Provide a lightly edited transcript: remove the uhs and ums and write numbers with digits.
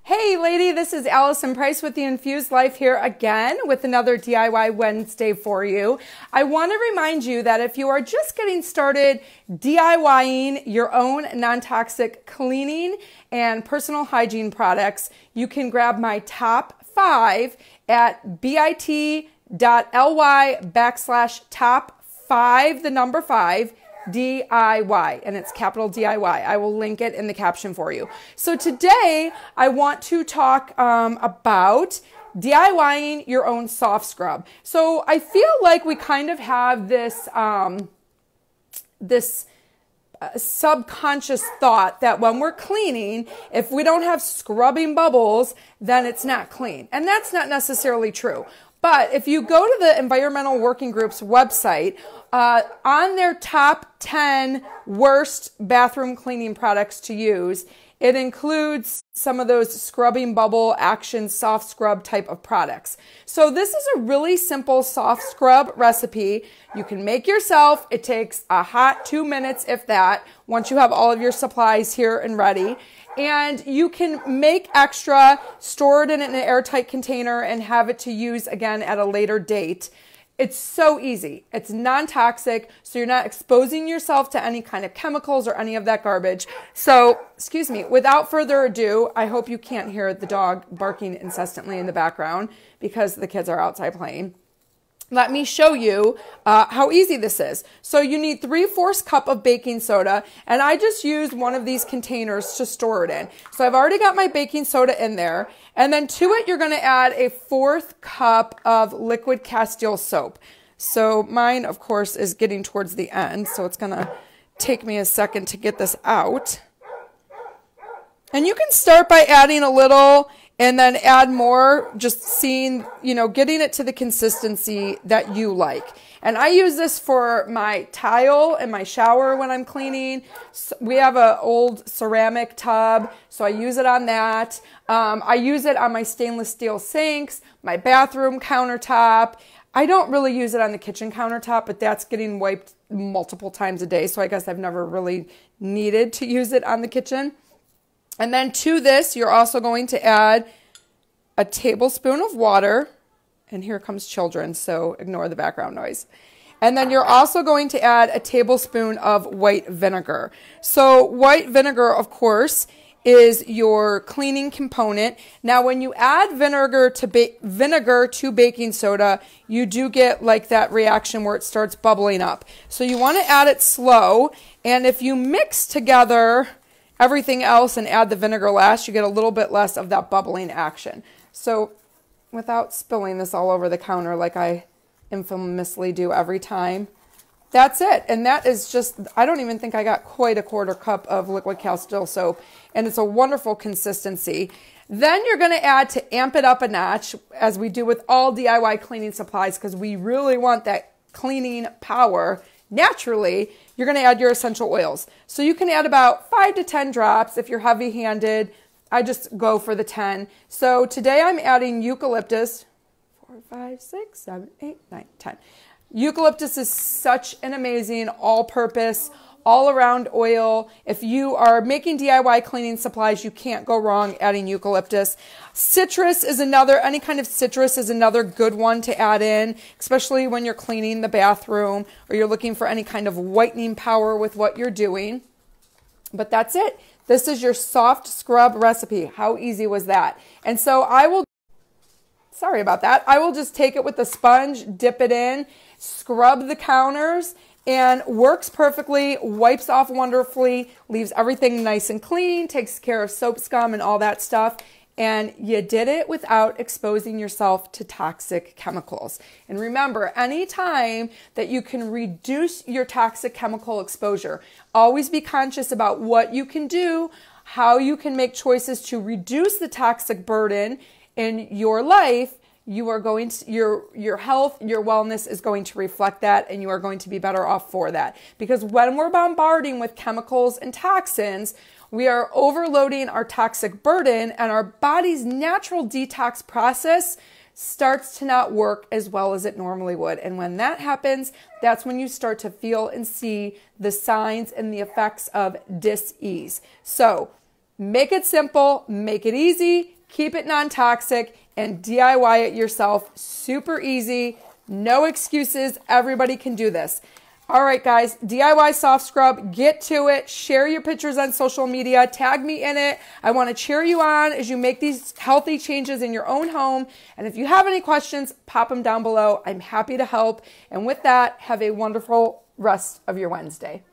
Hey lady, this is Allison Price with the Infused Life here again with another DIY Wednesday for you. I want to remind you that if you are just getting started DIYing your own non-toxic cleaning and personal hygiene products, you can grab my top 5 at bit.ly/top5, the number 5, DIY, and it's capital DIY. I will link it in the caption for you. So today I want to talk about DIYing your own soft scrub. So I feel like we kind of have this subconscious thought that when we're cleaning, if we don't have scrubbing bubbles, then it's not clean. And that's not necessarily true. But if you go to the Environmental Working Group's website, on their top 10 worst bathroom cleaning products to use, it includes some of those scrubbing bubble action soft scrub type of products. So this is a really simple soft scrub recipe. You can make yourself. It takes a hot 2 minutes, if that, once you have all of your supplies here and ready. And you can make extra, store it in an airtight container, and have it to use again at a later date. It's so easy. It's non-toxic, so you're not exposing yourself to any kind of chemicals or any of that garbage. So, excuse me, without further ado, I hope you can't hear the dog barking incessantly in the background because the kids are outside playing. Let me show you how easy this is. So you need 3/4 cup of baking soda, and I just used one of these containers to store it in. So I've already got my baking soda in there, and then to it you're going to add a 1/4 cup of liquid Castile soap. So mine, of course, is getting towards the end, so it's going to take me a second to get this out. And you can start by adding a little and then add more, just seeing, getting it to the consistency that you like. And I use this for my tile in my shower when I'm cleaning. We have an old ceramic tub, so I use it on that. I use it on my stainless steel sinks, my bathroom countertop. I don't really use it on the kitchen countertop, but that's getting wiped multiple times a day, so I guess I've never really needed to use it on the kitchen. And then to this, you're also going to add a tablespoon of water. And here comes children, so ignore the background noise. And then you're also going to add a tablespoon of white vinegar. So white vinegar, of course, is your cleaning component. Now, when you add vinegar to baking soda, you do get like that reaction where it starts bubbling up. So you want to add it slow. And if you mix together everything else and add the vinegar last, you get a little bit less of that bubbling action. So without spilling this all over the counter like I infamously do every time, that's it. And that is just, I don't even think I got quite a 1/4 cup of liquid Castile soap, and it's a wonderful consistency. Then you're going to add, to amp it up a notch, as we do with all DIY cleaning supplies, because we really want that cleaning power naturally, you're going to add your essential oils. So you can add about 5 to 10 drops if you're heavy-handed. I just go for the 10. So today I'm adding eucalyptus. 4, 5, 6, 7, 8, 9, 10. Eucalyptus is such an amazing all-purpose, all-around oil. If you are making DIY cleaning supplies, you can't go wrong adding eucalyptus. Citrus is another, any kind of citrus is another good one to add in, especially when you're cleaning the bathroom or you're looking for any kind of whitening power with what you're doing. But that's it. This is your soft scrub recipe. How easy was that? And so I will just take it with a sponge, dip it in, scrub the counters, and works perfectly, wipes off wonderfully, leaves everything nice and clean, takes care of soap scum and all that stuff. And you did it without exposing yourself to toxic chemicals. And remember, anytime that you can reduce your toxic chemical exposure, always be conscious about what you can do, how you can make choices to reduce the toxic burden in your life. You are going to, your health, your wellness is going to reflect that, and you are going to be better off for that. Because when we're bombarding with chemicals and toxins, we are overloading our toxic burden, and our body's natural detox process starts to not work as well as it normally would. And when that happens, that's when you start to feel and see the signs and the effects of dis-ease. So Make it simple, make it easy, keep it non-toxic, and DIY it yourself. Super easy, no excuses. Everybody can do this. All right, guys, DIY soft scrub, get to it. Share your pictures on social media. Tag me in it. I want to cheer you on as you make these healthy changes in your own home. And if you have any questions, pop them down below. I'm happy to help. And with that, have a wonderful rest of your Wednesday.